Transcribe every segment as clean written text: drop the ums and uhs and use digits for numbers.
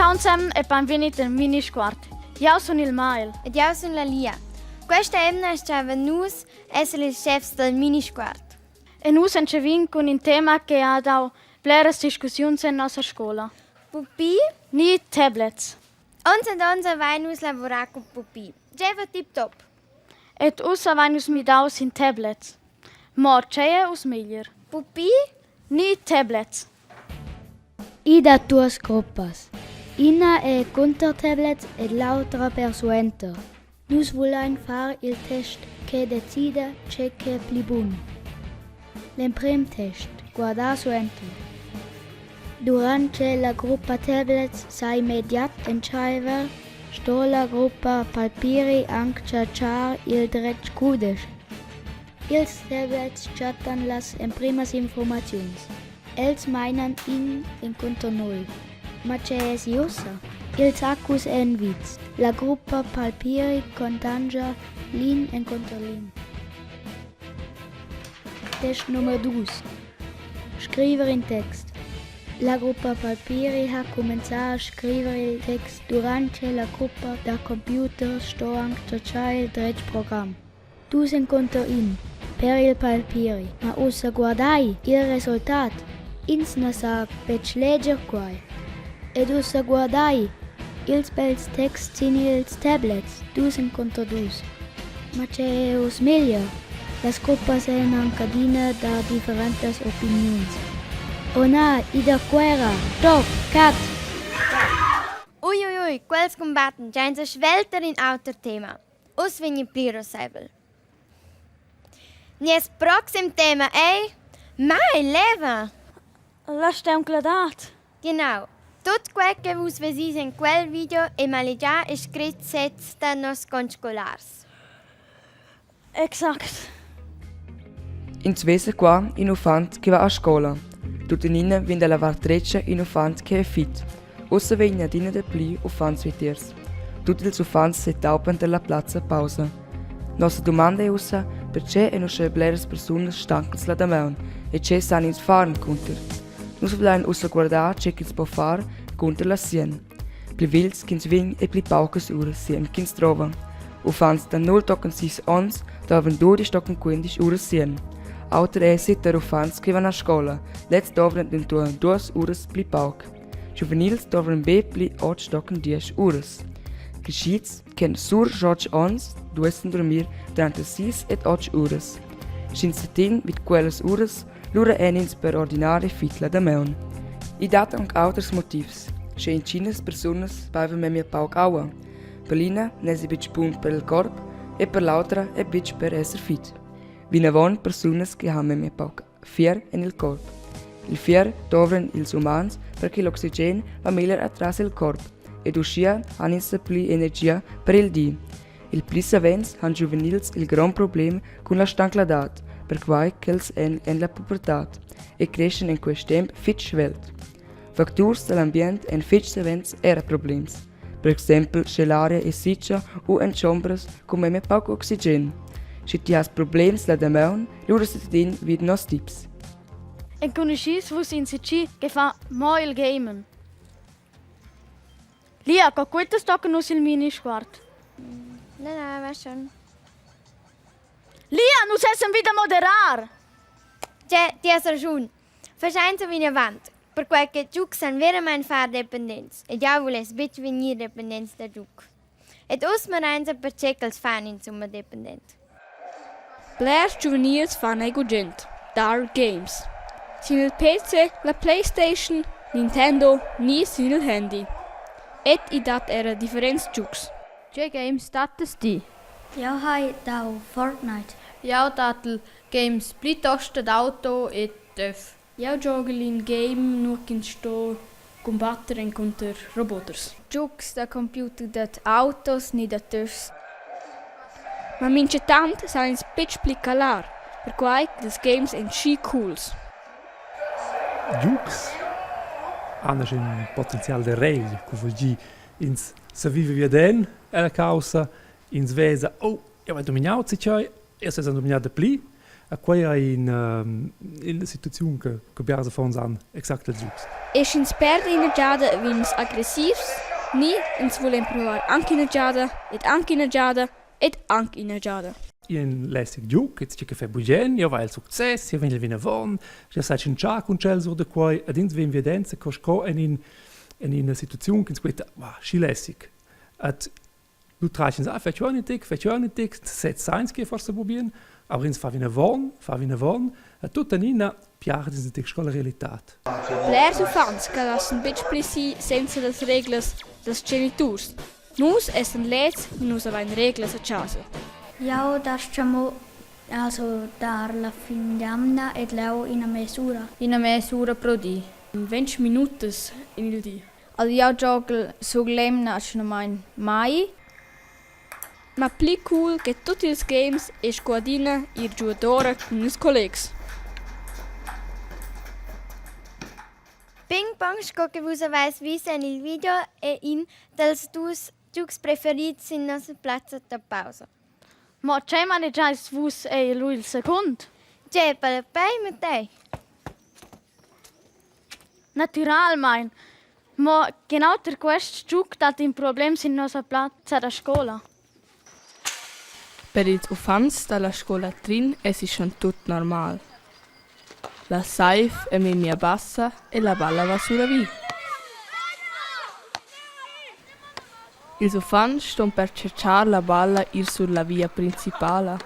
Ciao Ensemen e benvenuti in Minisguard. Io sono il Mael. Ed io sono la Lia. Questa emna stava nus essere il chefs del Minisguard. E noi siamo con un tema che ha dato varie discussioni in nostra scuola. Pupi? Ni tablets. Onze vai nus lavorare con pupi. Geva tip top. Et usa vai nus mi dau sin tablets. Ma c'è us meglio. Pupi? Ni tablets. Ida duas gruppas. Una è contro tablets e l'altra per suenter. Nus volein far il test che decide c'è che è più buono. L'emprim test, guarda suenter. Durante la gruppa tablets sa immediat entscheiver, sto la gruppa palpiri anche chachar il dret cudes. Ils tablets chatten las imprimas informations. Els meinen in conto null. Ma c'è es jussa. Ils accus en vits. La gruppa palpiri contanga lin en conto lin. Test nummer 2. Scrivere in text. La gruppa palpiri ha cominciato a scrivere il text durante la gruppa da computer sto anche il dret program. Tu en conto in. Per il palpiri, ma usa guardai il risultato. Ins na sa pec leger quai. Ed usa guardai ils bels text sin ils tablets, dus en conto dus. Ma c'è us meglio. Las gruppas en anche adina da differentes opinions. Ona, ida quera, stop, cat. Ui, quels combatten già in svelter in auter tema. Us vigni pliro sebel. Nies proxim tema, mai leva. Lass te un gladat. Genau. Tot quel che vos vesis in quel video e malegia è scritto setsta nos con Scolars. Exakt. In Svese qua in Uffants che va a scola. Tutte nina vinda lavar treccia in Uffants che è fit. Ossa vegna adina de pli Uffants vitiers. Tutti els Uffants se taupen per la plazza pausa. Nostra domanda è ossa perché e nostre bleres personas stanchels la damaun e c'è san ins fahren kunter. Nus volein ossa guardar c'è ch'ins può far kunter la sien. Pli vils ch'ins ving e pli paucas ure siem ch'ins trova. Uffants da 0 tocken 6 ons, doven 12 tocken 15 ure sien. Auter è sitter Uffants che van a scola, let's dovren den 2 ures pli pauc. Juvenils dovren be pli 8 tocken 10 ures. Geschieds ken sur George ons duessen dormir durante 6 et 8 ures. Schins ting mit quelles ures lura enins per ordinare fit la damaun. I dat anche auters motivs. Che in chinas personas baiva me mia pauc aua. Per l'ina nesi bitch punt per il corp e per l'altra è bitch per esser fit. Vinavon personas che ha me mia pauc fier en il corp. Il fier dovren ils umans perché l'oxygen va meglio atras il corp ed uscia han insa pli energia per il di. Il pli savens han juvenils il gran problem con la stankladat, per quai ch'els en la pubertat e crescen in quest temp fit svelt. Facturs dell'ambient en fit savens era problems. Per exempel l'aria è siccia o en chambres con me poco oxygen. Se ti has problems la damaun, lura se din vid nos tips. E conoscis vos in sici che fa mo il gamen. Lia, co quetta stocca nus il Minisguard. No, va schon. Lia, nus essen wieder moderar. Ti has ragione. Verscheinst wie eine Wand. Per quel che giuc san veramente far dependents. Ed io voles bitch venir dependents da giuc. Ed us marenza per cecels fan insomma dependent. Blair juvenils fan ego gent. Dark Games. Sin il PC, la PlayStation, Nintendo, ni sin il handy. Et i dat era differents giucs. Che games dattes di? Ja hai dau Fortnite. Ja datel games plitosta d'auto et def. Ja giochi in game nur kin sto combattere contro roboters. Giucs da computer dat autos ni dat döfs. Ma mince tant sa in pitch pli calar, per quai des games en schi cools. Jux hanno un potenziale regno, che ins se vive via den è la causa ins vesa io vedo dominato se c'è io se sono dominato pli A quei è in situazione che biasa fa uns an exakt il giusto. E ins perde in giada vins aggressivs, ni ins volem provar anche in giada, ed anche in giada, ed anche in giada. In lässig giug, jetzt che fa bugen, io vai il success, io venil vina von, io sai un ciac un cel sur de quei, ed ins vem evidenza cosco in una situazione che squetta, wow, schi lässig. At du trachens a fetjonitik, set science che forse probieren, aber ins fa vina von, et tutta nina piace in die scola realitat. Blers Uffants che lassen bitch plesi senza las reglas des geniturs. Nus essen lets, nus avein reglas a casa. Ja, das stiamo also dar la fin d'amna ed leo in a mesura. In una misura pro di. In 20 minutos in il di. Al io gioco su lemnaccio mai. Ma pli cool che tutti i games e squadina ir giocatore con i colleghi. Ping pong sco che vus avais visa in il video e in dels dus giucs preferits in nostra plazza da pausa. Ma c'è maneggiare svus e lui il secondo? C'è per mit te. Natural, mein. Ma genau per questo giuc dat in problem sin nostra plazza da scola. Per i Uffants dalla scuola Trin è schon tutto normale. La saif è mia bassa e la balla va sulla via. I Uffants stanno per cercare la balla ir sulla via principale.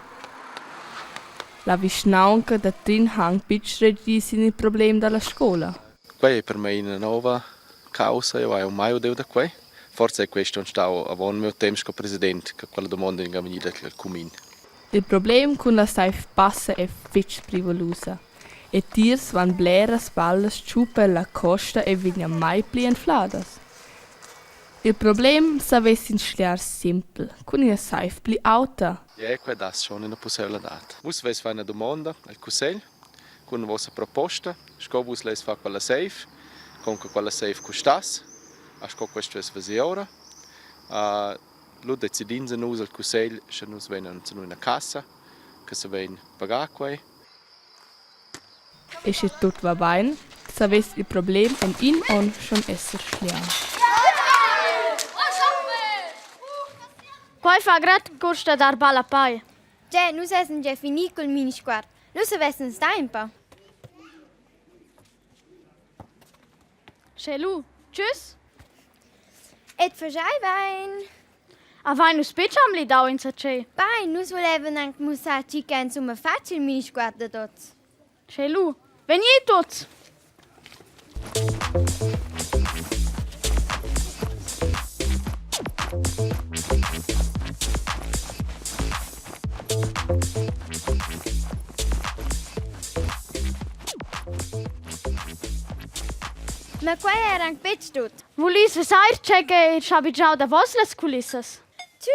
La vischnanca da Trin hang bitch il problem dalla scuola. Quei per me una nuova causa, io ho mai udito da quei. Forse è questo stavo a buon mio tempo come presidente, che quella domanda in gaminita del cumin. Il problem con la saif passa è fitch privolosa. E tiers van bleras ballas giù per la costa e vigna mai pli infladas. Il problem s'avesse in schliar simpel, con una saif pli auta. Ja, quei das schon una possibilità. Vus ves fa una domanda al Consiglio, con una vostra proposta, sco vus les fa quella saif, con quella saif costas. Acho que questo è così ora. Lo decidins a noi al Consiglio se noi vengono in una casa, che si viene pagare quei. E se tutto va bene, s'avesse il problem in on schon esser schliar. Quai fa grad costa dar balla pai. C'è, nus essen già finì col Minisguard. Nus avessen stempa. C'è lui. Tschüss. Et verschei wein. A vai nu speciamli dau in sace. Bai, nus volevan anche musa cica insomma facile il Minisguard da tots. C'è lui. Veni tots. Ma quei era anche pezzo tutto. Vulis vesair c'è che schabigiau davos las culissas. Tschüss!